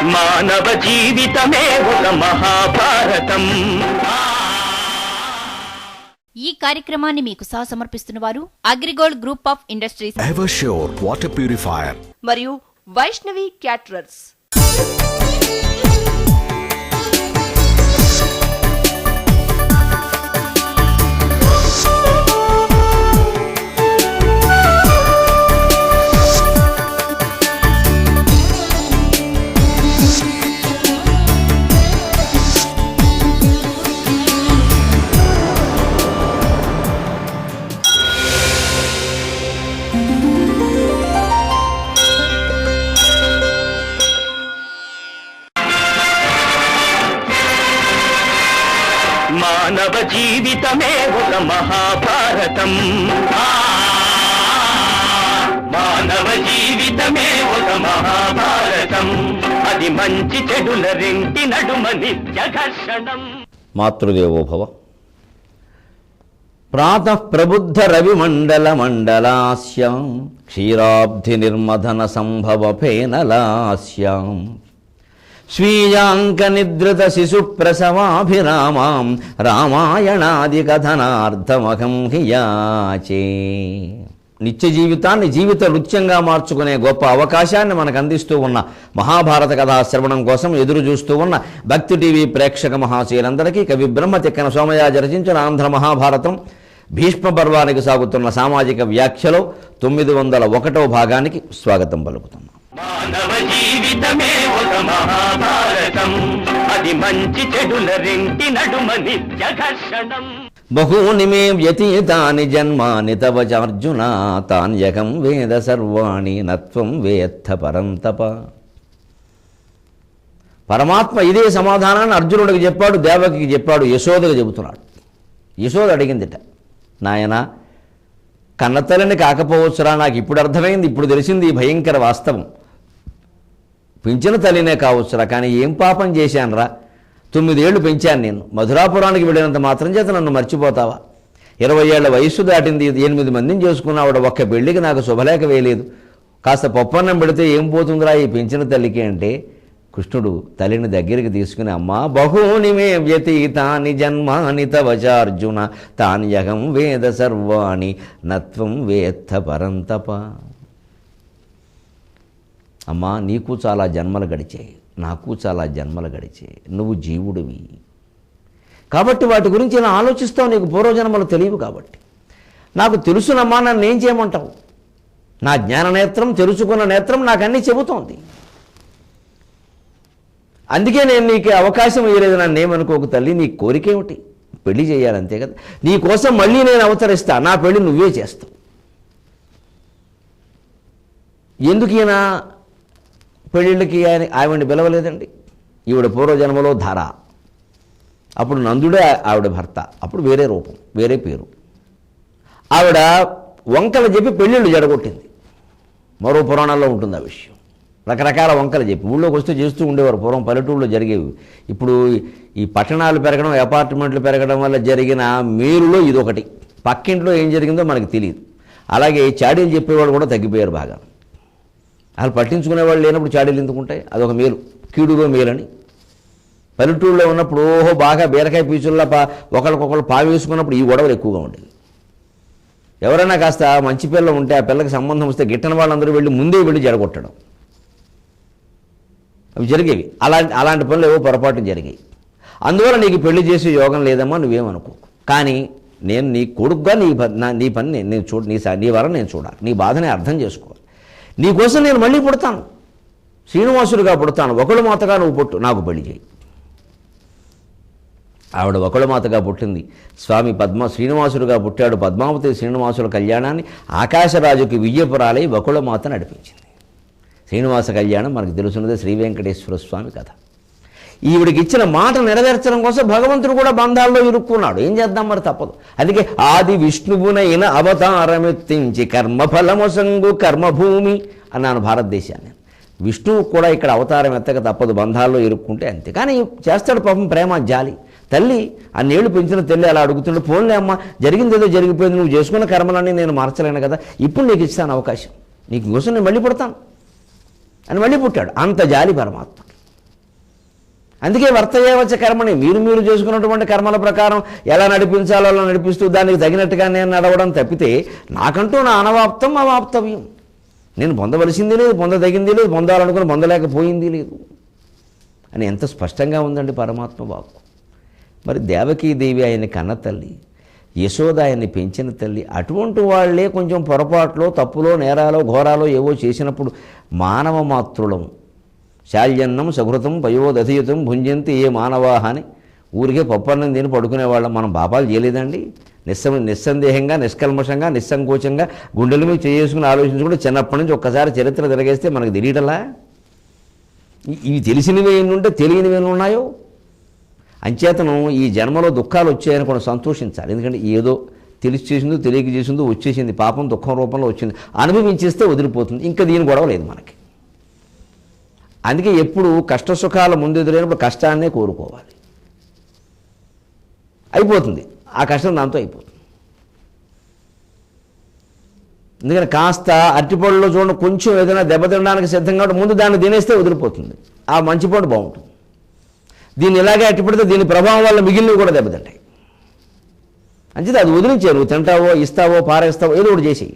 మానవ జీవితమే ఒక మహాభారతం. ఈ కార్యక్రమాన్ని మీకు సమర్పిస్తున్న వారు Agrigold group of industries, Eversure water purifier మరియు వైష్ణవి క్యాటరర్స్. మానవ జీవితమే ఒక మహాభారతం. మానవ జీవితమే ఒక మహాభారతం. అది మంచి చెడుల రెంటి నడుమ నిత్య ఘర్షణం. మాతృదేవోభవ. ప్రాతః ప్రబుద్ధ రవిమండల మండలాస్యాం క్షీరాబ్ధి నిర్మథన సంభవ ఫేనలాస్యాం స్వీయాంక నిద్రిత శిశు ప్రసవాభిరామాం రామాయణాది కథనార్థమహం హియాచే. నిత్య జీవితాన్ని జీవిత నృత్యంగా మార్చుకునే గొప్ప అవకాశాన్ని మనకు అందిస్తూ ఉన్న మహాభారత కథా శ్రవణం కోసం ఎదురు చూస్తూ ఉన్న భక్తి టీవీ ప్రేక్షక మహాశయులందరికీ కవి బ్రహ్మ తిక్కన సోమయాజి రచించిన ఆంధ్ర మహాభారతం భీష్మ పర్వానికి సాగుతున్న సామాజిక వ్యాఖ్యలో 901వ భాగానికి స్వాగతం పలుకుతున్నాం. మానవ జీవితమే ఒక మహాభారతం. అది మంచి చెడుల రెంటి నడుమ నిత్య ఘర్షణం. బహూని మే వ్యతీతాని జన్మాని తవ చార్జున తాన్యకం వేద సర్వాణి నత్వం వేత్త పరంతప. పరమాత్మ ఇదే సమాధానాన్ని అర్జునుడికి చెప్పాడు, దేవకికి చెప్పాడు, యశోదకు చెబుతున్నాడు. యశోద అడిగిందిట, నాయన కన్నతల్లిని కాకపోవచ్చురా, నాకు ఇప్పుడు అర్థమైంది, ఇప్పుడు తెలిసింది ఈ భయంకర వాస్తవం. పెంచిన తల్లినే కావచ్చురా, కానీ ఏం పాపం చేశానురా, 9 ఏళ్ళు పెంచాను నేను, మధురాపురానికి వెళ్ళినంత మాత్రం చేత నన్ను మర్చిపోతావా? 20 ఏళ్ల వయస్సు దాటింది, 8 మందిని చేసుకున్నావిడ, ఒక్క పెళ్లికి నాకు శుభలేఖ వేయలేదు, కాస్త పప్పన్నం పెడితే ఏం పోతుందిరా ఈ పెంచిన తల్లికి అంటే, కృష్ణుడు తల్లిని దగ్గరికి తీసుకుని, అమ్మా బహూని మే వ్యతీతాని జన్మాని తవ చార్జున తాన్యహం వేద సర్వాణి నత్వం వేత్త పరంతప. అమ్మా నీకు చాలా జన్మలు గడిచాయి, నాకు చాలా జన్మలు గడిచాయి, నువ్వు జీవుడివి కాబట్టి వాటి గురించి నేను ఆలోచిస్తావు, నీకు పూర్వజన్మలు తెలియవు కాబట్టి. నాకు తెలుసునమ్మా, నన్ను ఏం చేయమంటావు? నా జ్ఞాననేత్రం, తెలుసుకున్న నేత్రం నాకు అన్నీ చెబుతోంది, అందుకే నేను నీకు అవకాశం ఇవ్వలేదు. నన్ను ఏమనుకోకు తల్లి, నీ కోరికేమిటి? పెళ్లి చేయాలంతే కదా, నీ కోసం మళ్ళీ నేను అవతరిస్తా, నా పెళ్లి నువ్వే చేస్తావు. ఎందుకు ఈయన పెళ్ళిళ్ళకి ఆవిడని పిలవలేదండి? ఈవిడ పూర్వజన్మలో ధర, అప్పుడు నందుడే ఆవిడ భర్త, అప్పుడు వేరే రూపం, వేరే పేరు. ఆవిడ వంకలు చెప్పి పెళ్ళిళ్ళు జడగొట్టింది. మరో పురాణాల్లో ఉంటుంది ఆ విషయం. రకరకాల వంకలు చెప్పి ఊళ్ళోకి వస్తే చేస్తూ ఉండేవారు పూర్వం, పల్లెటూళ్ళలో జరిగేవి. ఇప్పుడు ఈ పట్టణాలు పెరగడం, అపార్ట్మెంట్లు పెరగడం వల్ల జరిగిన మేలులో ఇదొకటి. పక్కింట్లో ఏం జరిగిందో మనకు తెలియదు. అలాగే చాడీలు చెప్పేవాళ్ళు కూడా తగ్గిపోయారు బాగా. అసలు పట్టించుకునేవాళ్ళు లేనప్పుడు చాడీలు ఎందుకుంటాయి? అదొక మేలు, కీడులో మేలని. పల్లెటూళ్ళలో ఉన్నప్పుడు ఓహో బాగా బీరకాయ పీచుల్లా ఒకరికొకరు పావేసుకున్నప్పుడు ఈ గొడవలు ఎక్కువగా ఉండేవి. ఎవరైనా కాస్త మంచి పిల్ల ఉంటే ఆ పిల్లకి సంబంధం వస్తే గిట్టని వాళ్ళందరూ వెళ్ళి ముందే వెళ్ళి జడగొట్టడం, అవి జరిగేవి. అలాంటి పనులు ఏవో పొరపాటు జరిగాయి. అందువల్ల నీకు పెళ్లి చేసే యోగం లేదమ్మా, నువ్వేమనుకో. కానీ నేను నీ కొడుకుగా నీ పని నేను నీ వరం నేను చూడాలి, నీ బాధని అర్థం చేసుకోవాలి. నీకోసం నేను మళ్ళీ పుడతాను, శ్రీనివాసుడిగా పుడతాను, ఒకళ్ళు మాతగా నువ్వు పుట్టు, నాకు పెళ్లి చేయి. ఆవిడ ఒకళ్ళ మాతగా పుట్టింది. స్వామి శ్రీనివాసుడిగా పుట్టాడు. పద్మావతి శ్రీనివాసుల కళ్యాణాన్ని ఆకాశరాజుకి విజయపురాలై ఒకళ్ళ మాత నడిపించింది. శ్రీనివాస కళ్యాణం మనకు తెలుసున్నదే శ్రీ వెంకటేశ్వర స్వామి కథ. ఈవిడికి ఇచ్చిన మాట నెరవేర్చడం కోసం భగవంతుడు కూడా బంధాల్లో ఇరుక్కున్నాడు. ఏం చేద్దాం మరి, తప్పదు. అందుకే ఆది విష్ణువునైన అవతారమెత్తించి కర్మఫలమొసంగు కర్మభూమి అన్నాను భారతదేశాన్ని. విష్ణువు కూడా ఇక్కడ అవతారం ఎత్తక తప్పదు, బంధాల్లో ఇరుక్కుంటే అంతే. కానీ చేస్తాడు పాపం, ప్రేమ జాలి. తల్లి అన్నేళ్ళు పెంచిన తల్లి అలా అడుగుతుండే, పోన్లే అమ్మ జరిగింది ఏదో జరిగిపోయింది, నువ్వు చేసుకున్న కర్మలన్నీ నేను మార్చలేను కదా, ఇప్పుడు నీకు ఇస్తాను అవకాశం, నీకు కోసం నేను మళ్ళీ పుడతాను అని మళ్ళీ పుట్టాడు. అంత జాలి పరమాత్మకి. అందుకే వర్తయేవచ్చ కర్మని, మీరు చేసుకున్నటువంటి కర్మల ప్రకారం ఎలా నడిపించాలో అలా నడిపిస్తూ దానికి తగినట్టుగా నేను నడవడం తప్పితే నాకంటూ నా అనవాప్తం అవాప్తవ్యం. నేను పొందవలసింది లేదు, పొందదగింది లేదు, పొందాలనుకుని పొందలేకపోయింది లేదు అని ఎంత స్పష్టంగా ఉందండి పరమాత్మ వాక్కు. మరి దేవకీదేవి ఆయన కన్న తల్లి, యశోద ఆయన్ని పెంచిన తల్లి, అటువంటి వాళ్లే కొంచెం పొరపాట్లో తప్పులో నేరాలో ఘోరాలో ఏవో చేసినప్పుడు మానవ మాతృలం శాల్యన్నం సఘృతం పయోదధియుతం భుంజంతి ఏ మానవాహ అని ఊరికే పప్పన్నం తిని పడుకునేవాళ్ళం. మనం పాపాలు చేయలేదండి. నిస్సందేహంగా నిష్కల్మషంగా నిస్సంకోచంగా గుండెల మీద చేసుకుని ఆలోచించుకుంటే చిన్నప్పటి నుంచి ఒక్కసారి చరిత్ర తిరగేస్తే మనకు తెలియటలా. ఇవి తెలిసినవి ఎన్ని ఉంటే తెలియనివి ఎన్ని ఉన్నాయో. అంచేతనం ఈ జన్మలో దుఃఖాలు వచ్చాయని కూడా సంతోషించాలి. ఎందుకంటే ఏదో తెలిసి చేసిందో తెలియక చేసిందో వచ్చేసింది, పాపం దుఃఖం రూపంలో వచ్చింది, అనుభవించేస్తే వదిలిపోతుంది, ఇంకా దీని గొడవ లేదు మనకి. అందుకే ఎప్పుడు కష్టసుఖాల ముందు ఎదురైనప్పుడు కష్టాన్నే కోరుకోవాలి. అయిపోతుంది, ఆ కష్టం దాంతో అయిపోతుంది. ఎందుకని కాస్త అరటిపళ్ళలో చూడండి, కొంచెం ఏదైనా దెబ్బ తినడానికి సిద్ధంగా ఉంటే ముందు దాన్ని తినేస్తే వదిలిపోతుంది, ఆ మంచి పండు బాగుంటుంది. దీన్ని ఇలాగే అట్టిపడితే దీని ప్రభావం వల్ల మిగిలినవి కూడా దెబ్బతింటాయి. అంచేది అది వదిలించే, నువ్వు తింటావో ఇస్తావో పారేస్తావో ఏదో ఒకటి చేసి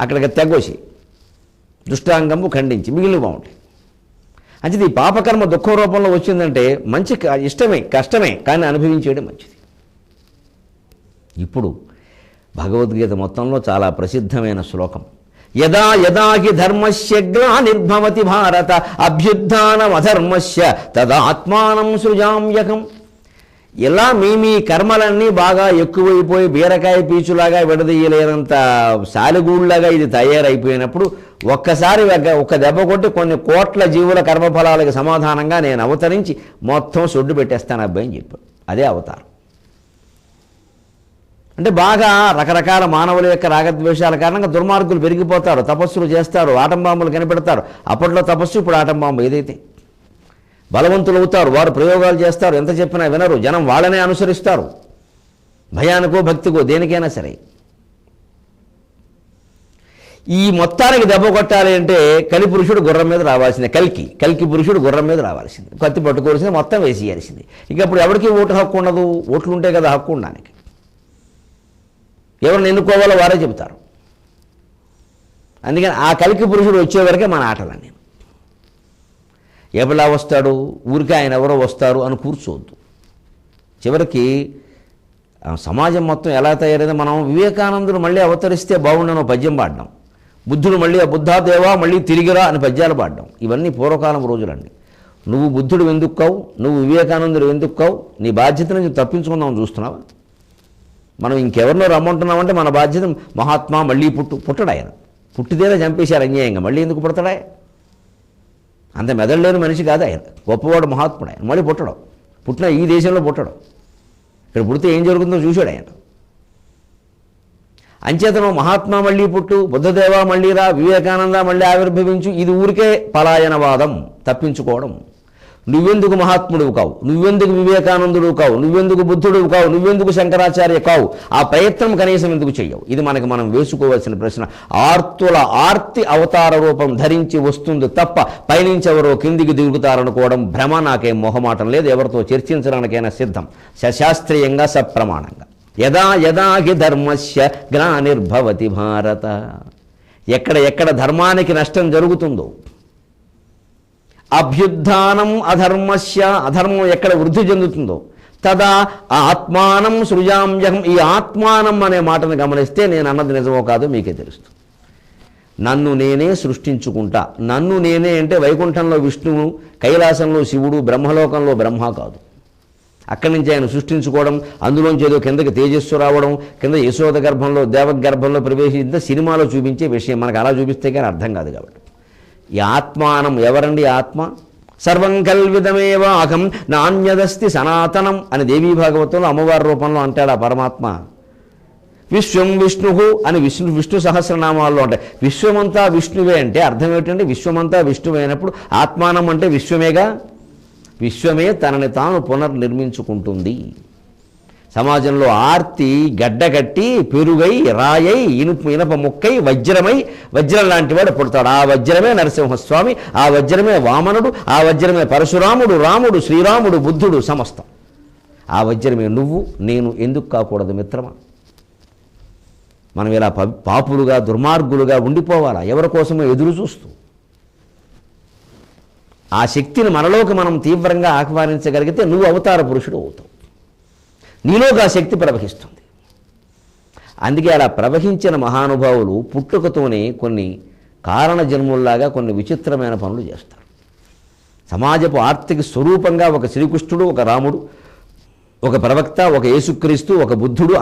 అక్కడికి తెగోసి దుష్టాంగము ఖండించి మిగిలినవి బాగుంటాయి. అంచేది ఈ పాపకర్మ దుఃఖం రూపంలో వచ్చిందంటే మంచి ఇష్టమే కష్టమే కానీ అనుభవించేయడం మంచిది. ఇప్పుడు భగవద్గీత మొత్తంలో చాలా ప్రసిద్ధమైన శ్లోకం, యదా యదాకి ధర్మస్య గ్లానిర్భవతి భారత అభ్యుత్థానమధర్మస్య తదాత్మానం సృజామ్యకం. ఇలా మీ కర్మలన్నీ బాగా ఎక్కువైపోయి బీరకాయ పీచులాగా విడదీయలేనంత సాలిగూళ్ళగా ఇది తయారైపోయినప్పుడు ఒక్కసారి ఒక దెబ్బ కొట్టి కొన్ని కోట్ల జీవుల కర్మఫలాలకు సమాధానంగా నేను అవతరించి మొత్తం సొడ్డు పెట్టేస్తాను అబ్బాయి అని చెప్పాడు. అదే అవతారం. అంటే బాగా రకరకాల మానవుల యొక్క రాగద్వేషాల కారణంగా దుర్మార్గులు పెరిగిపోతారు, తపస్సులు చేస్తారు, ఆటంబాంబులు కనిపెడతారు. అప్పట్లో తపస్సు, ఇప్పుడు ఆటంబాంబు. ఏదైతే బలవంతులు అవుతారు, వారు ప్రయోగాలు చేస్తారు, ఎంత చెప్పినా వినరు, జనం వాళ్ళనే అనుసరిస్తారు, భయానికో భక్తికో దేనికైనా సరే. ఈ మొత్తానికి దెబ్బ కొట్టాలి అంటే కలి పురుషుడు గుర్రం మీద రావాల్సిందే. కల్కి పురుషుడు గుర్రం మీద రావాల్సింది, కత్తి పట్టుకోవాల్సింది, మొత్తం వేసేయాల్సింది. ఇక అప్పుడు ఎవరికి ఓటు హక్కు ఉండదు, ఓట్లు ఉంటే కదా హక్కు ఉండడానికి. ఎవరిని ఎన్నుకోవాలో వారే చెబుతారు. అందుకని ఆ కలికి పురుషుడు వచ్చేవరకే మన ఆటలన్నీ. ఎవలా వస్తాడు, ఊరికే ఆయన ఎవరో వస్తారు అని కూర్చోవద్దు. చివరికి సమాజం మొత్తం ఎలా తయారైందో, మనం వివేకానందుడు మళ్ళీ అవతరిస్తే బాగుండను పద్యం పాడడం, బుద్ధుడు మళ్ళీ బుద్ధాదేవా మళ్ళీ తిరిగిరా అని పద్యాలు పాడడం, ఇవన్నీ పూర్వకాలం రోజులండి. నువ్వు బుద్ధుడు ఎందుకు కావు, నువ్వు వివేకానందుడు ఎందుకు కావు, నీ బాధ్యత నుంచి తప్పించుకుందామని చూస్తున్నావా? మనం ఇంకెవరినో రమ్మంటున్నామంటే మన బాధ్యత. మహాత్మా మళ్ళీ పుట్టడు ఆయన, పుట్టిదేలా చంపేశారు అన్యాయంగా, మళ్ళీ ఎందుకు పుడతాడా? అంత మెదడులేని మనిషి కాదు ఆయన, గొప్పవాడు మహాత్ముడు ఆయన. మళ్ళీ పుట్టిన ఈ దేశంలో పుట్టడం, ఇక్కడ పుడితే ఏం జరుగుతుందో చూశాడు ఆయన. అంచేతను మహాత్మా మళ్ళీ పుట్టు, బుద్ధదేవ మళ్ళీ రా, వివేకానంద మళ్ళీ ఆవిర్భవించు, ఇది ఊరికే పలాయనవాదం, తప్పించుకోవడం. నువ్వెందుకు మహాత్ముడు కావు, నువ్వెందుకు వివేకానందుడు కావు, నువ్వెందుకు బుద్ధుడు కావు, నువ్వెందుకు శంకరాచార్య కావు, ఆ ప్రయత్నం కనీసం ఎందుకు చెయ్యవు? ఇది మనకి మనం వేసుకోవాల్సిన ప్రశ్న. ఆర్తుల ఆర్తి అవతార రూపం ధరించి వస్తుంది తప్ప పైనుంచి ఎవరో కిందికి దిగుతారనుకోవడం భ్రమ. నాకేం మొహమాటం లేదు, ఎవరితో చర్చించడానికైనా సిద్ధం, సశాస్త్రీయంగా సప్రమాణంగా. యదా యదాకి ధర్మస్య గ్లానిర్భవతి భారత. ఎక్కడ ధర్మానికి నష్టం జరుగుతుందో, అభ్యుత్థానం అధర్మస్య, అధర్మం ఎక్కడ వృద్ధి చెందుతుందో, తదా ఆత్మానం సృజామ్యహం. ఈ ఆత్మానం అనే మాటను గమనిస్తే నేను అన్నది నిజమో కాదో మీకే తెలుస్తుంది. నన్ను నేనే సృష్టించుకుంటా. నన్ను నేనే అంటే వైకుంఠంలో విష్ణువు, కైలాసంలో శివుడు, బ్రహ్మలోకంలో బ్రహ్మ కాదు. అక్కడి నుంచి ఆయన సృష్టించుకోవడం, అందులోంచి ఏదో కిందకి తేజస్సు రావడం, కింద యశోద గర్భంలో దేవగర్భంలో ప్రవేశించే సినిమాలో చూపించే విషయం. మనకు అలా చూపిస్తే కానీ అర్థం కాదు. కాబట్టి ఈ ఆత్మానం ఎవరండి? ఆత్మ సర్వం కల్విదమేవ అహం నాణ్యదస్తి సనాతనం అని దేవీ భాగవతంలో అమ్మవారి రూపంలో అంటాడు ఆ పరమాత్మ. విశ్వం విష్ణు అని విష్ణు సహస్రనామాల్లో ఉంటాయి. విశ్వమంతా విష్ణువే అంటే అర్థం ఏమిటంటే, విశ్వమంతా విష్ణువే అయినప్పుడు ఆత్మానం అంటే విశ్వమేగా. విశ్వమే తనని తాను పునర్నిర్మించుకుంటుంది. సమాజంలో ఆర్తి గడ్డగట్టి పెరుగై రాయై ఇనప ముక్కై వజ్రం లాంటి వాడు పుడతాడు. ఆ వజ్రమే నరసింహస్వామి, ఆ వజ్రమే వామనుడు, ఆ వజ్రమే పరశురాముడు, రాముడు, శ్రీరాముడు, బుద్ధుడు, సమస్తం. ఆ వజ్రమే నువ్వు నేను. ఎందుకు కాకూడదు మిత్రమా? మనం ఇలా పాపులుగా దుర్మార్గులుగా ఉండిపోవాలా? ఎవరి కోసమో ఎదురు చూస్తూ. ఆ శక్తిని మనలోకి మనం తీవ్రంగా ఆహ్వానించగలిగితే నువ్వు అవతార పురుషుడు అవుతావు. నీలోకి ఆ శక్తి ప్రవహిస్తుంది. అందుకే అలా ప్రవహించిన మహానుభావులు పుట్టుకతోనే కొన్ని కారణ జన్ముల్లాగా కొన్ని విచిత్రమైన పనులు చేస్తారు. సమాజపు ఆర్తిక స్వరూపంగా ఒక శ్రీకృష్ణుడు, ఒక రాముడు, ఒక ప్రవక్త, ఒక యేసుక్రీస్తు, ఒక బుద్ధుడు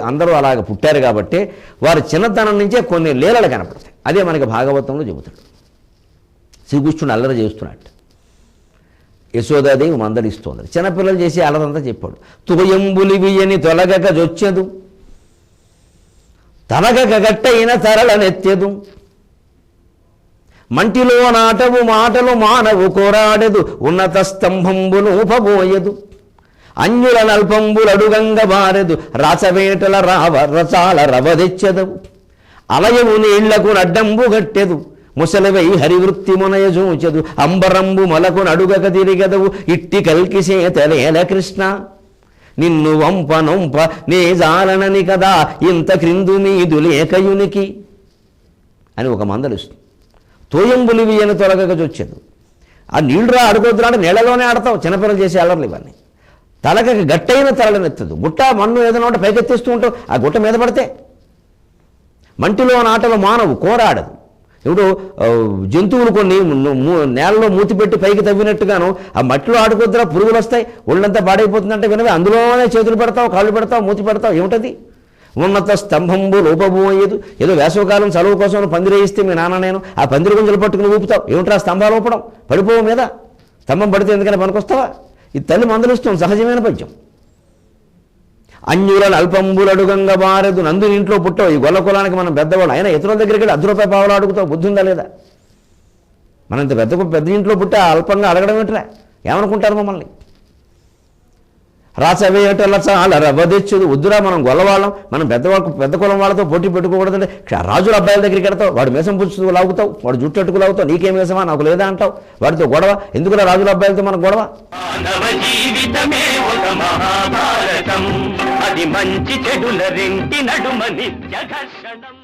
అందరూ అలాగ పుట్టారు కాబట్టి వారి చిన్నతనం నుంచే కొన్ని లీలలు కనపడతాయి. అదే మనకి భాగవతంలో చెబుతాడు. శ్రీకృష్ణుడు అల్లరి చేస్తున్నట్టు యశోదాదేవి మందలిస్తోంది. చిన్నపిల్లలు చేసి అల్లరంతా చెప్పాడు. తుయంబులివియని తొలగక జొచ్చెదు, తలగక గట్టయిన తరలనెత్తెదు, మంటిలో నాటవు మాటలు మానవు కోరాడెదు, ఉన్నత స్తంభంబును ఉపబోయెదు, అన్యుల నల్పంబులడుగంగ బారెదు, రాసవేటల రచాల రవదెచ్చెదవు, అలయవు నీళ్లకు నడ్డంబు గట్టెదు, ముసలివై హరివృత్తి మునయజూచెదు, అంబరంబు మలకు నడుగక తిరిగెదవు, ఇట్టి కల్కిసేతలేల కృష్ణ, నిన్ను వంప నొంప నే జాలనని కదా ఇంత క్రిందు మీదు లేకయునికి అని ఒక మందలిస్తుంది. తోయంబులివి అని తొలగక చొచ్చేదు. ఆ నీళ్లు ఆడుకోద్దురా అంటే నీళ్ళలోనే ఆడతావు. చిన్నపిల్లలు చేసే అల్లర్లు ఇవన్నీ. తలకకి గట్టైన తలనెత్తదు. గుట్ట మన్ను ఏదైనా ఉంటే పైకెత్తేస్తూ ఉంటావు. ఆ గుట్ట మీద పడితే మంటిలో నాటలు మానవు కోరాడదు. ఇప్పుడు జంతువులు కొన్ని నేలలో మూతి పెట్టి పైకి తవ్వినట్టుగాను ఆ మట్టిలో ఆడుకోద్దురా పురుగులు వస్తాయి, ఒళ్ళంతా పాడైపోతుందంటే వినవే, అందులోనే చేతులు పెడతావు, కాళ్ళు పెడతావు, మూతి పెడతావు. ఏమిటది? ఉన్నత స్తంభంబు లోపబోయేదు. ఏదో వేసవకాలం సెలవు కోసం పందిరేయిస్తే మీ నాన్న నేను ఆ పందిరి గుంజలు పట్టుకుని ఊపుతావు. ఏమిట్రా స్తంభాలు ఊపడం? పడిపోవు మీద. స్తంభం పడితే ఎందుకని పనికొస్తావా? ఇది తల్లి మందలిస్తుంది, సహజమైన పద్యం. అన్యుల అల్పంబులడుగంగ బారెదు, నందుని ఇంట్లో పుట్టావు. ఈ గొల్ల కులానికి మనం పెద్దవాళ్ళు. అయినా ఇతరుల దగ్గరికి వెళ్ళి 10 రూపాయలు పావులు అడుగుతావు. బుద్ధి ఉందా లేదా? మనం ఇంత పెద్ద ఇంట్లో పుట్టే అల్పంగా అడగడం ఏంట్రా? ఏమనుకుంటారు మమ్మల్ని? రాసవేటల చాలా రవ్వదెచ్చుదు. వద్దురా, మనం గొల్లవాళ్ళం, మనం పెద్ద కులం వాళ్ళతో పోటీ పెట్టుకోకూడదంటే రాజుల అబ్బాయిల దగ్గరికి వెళ్తావు. వాడు మేసం పుచ్చుతూ లాగుతావు, వాడు జుట్టట్టుకు లాగుతావు. నీకేం మేసమా, నాకు లేదా అంటావు. వాడితో గొడవ ఎందుకురా? రాజుల అబ్బాయిలతో మనకు గొడవ. మానవ జీవితమే ఒక మహాభారతం, అది మంచి చెడుల రెంటి నడుమ నిత్య ఘర్షణం.